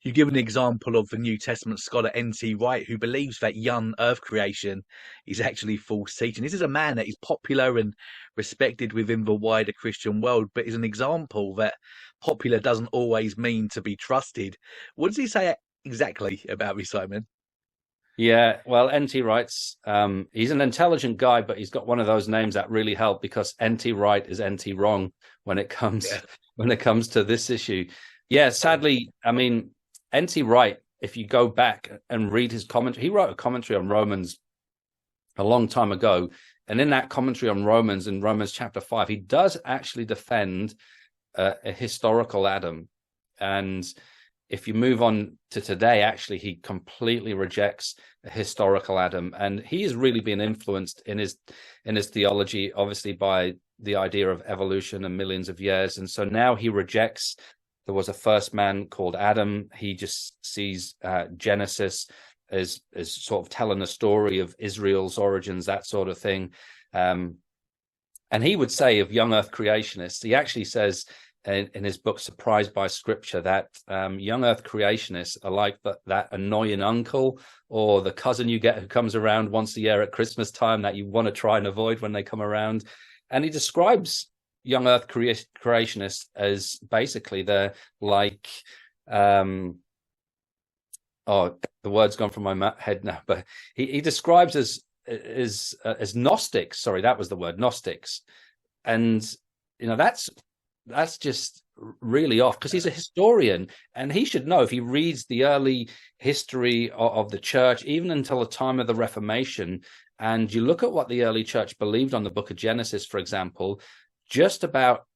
You give an example of the New Testament scholar N.T. Wright, who believes that young earth creation is actually false teaching. This is a man that is popular and respected within the wider Christian world, but is an example that popular doesn't always mean to be trusted. What does he say exactly about this, Simon? Yeah, well, N.T. Wright's he's an intelligent guy, but he's got one of those names that really help, because N.T. Wright is N.T. wrong when it comes to this issue. Yeah, sadly, I mean, N.T. Wright, if you go back and read his commentary, he wrote a commentary on Romans a long time ago, and in that commentary on Romans, in Romans chapter 5, he does actually defend a historical Adam. And if you move on to today, actually, he completely rejects a historical Adam, and he has really been influenced in his theology, obviously, by the idea of evolution and millions of years. And so now he rejects there was a first man called Adam. He just sees Genesis as sort of telling the story of Israel's origins, that sort of thing. And he would say of young earth creationists, he actually says in his book Surprised by Scripture that young earth creationists are like that annoying uncle or the cousin you get who comes around once a year at Christmas time that you want to try and avoid when they come around. And he describes young earth creationists as basically they're like the word's gone from my head now, but he describes as Gnostics. Sorry, that was the word, Gnostics. And that's just really off, because he's a historian and he should know, if he reads the early history of the church, even until the time of the Reformation, and you look at what the early church believed on the book of Genesis, for example, just about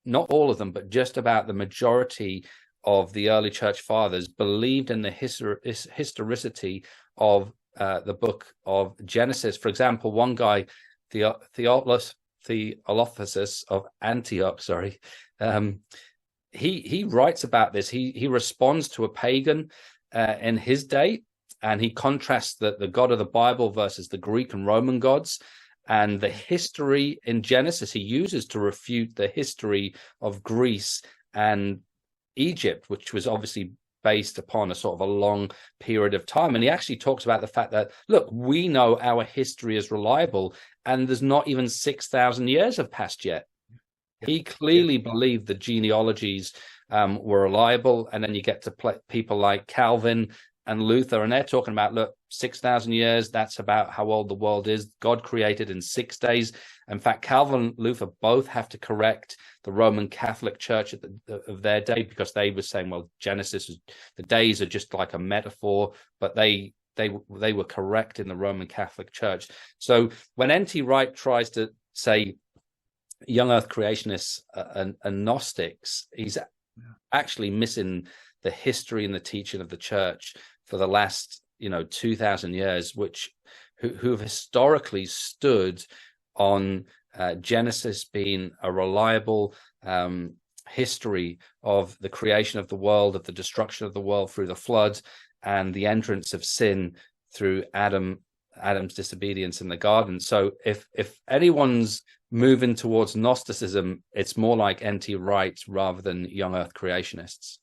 not all of them, but just about the majority of the early church fathers believed in the historicity of the book of Genesis. For example, one guy, Theophilus of Antioch, he writes about this. He responds to a pagan in his day, and he contrasts the God of the Bible versus the Greek and Roman gods. And the history in Genesis he uses to refute the history of Greece and Egypt, which was obviously based upon a sort of a long period of time. And he actually talks about the fact that, look, we know our history is reliable, and there's not even 6,000 years have passed yet. He clearly believed the genealogies were reliable. And then you get to people like Calvin and Luther, and they're talking about, look, 6,000 years, that's about how old the world is. God created in 6 days. In fact, Calvin and Luther both have to correct the Roman Catholic Church of their day, because they were saying, well, the days are just like a metaphor, but they were correct in the Roman Catholic Church. So when N.T. Wright tries to say young earth creationists are Gnostics, he's actually missing the history and the teaching of the church for the last 2,000 years, who have historically stood on Genesis being a reliable history of the creation of the world, of the destruction of the world through the flood, and the entrance of sin through Adam's disobedience in the garden. So if anyone's moving towards Gnosticism, it's more like N.T. Wright rather than young earth creationists.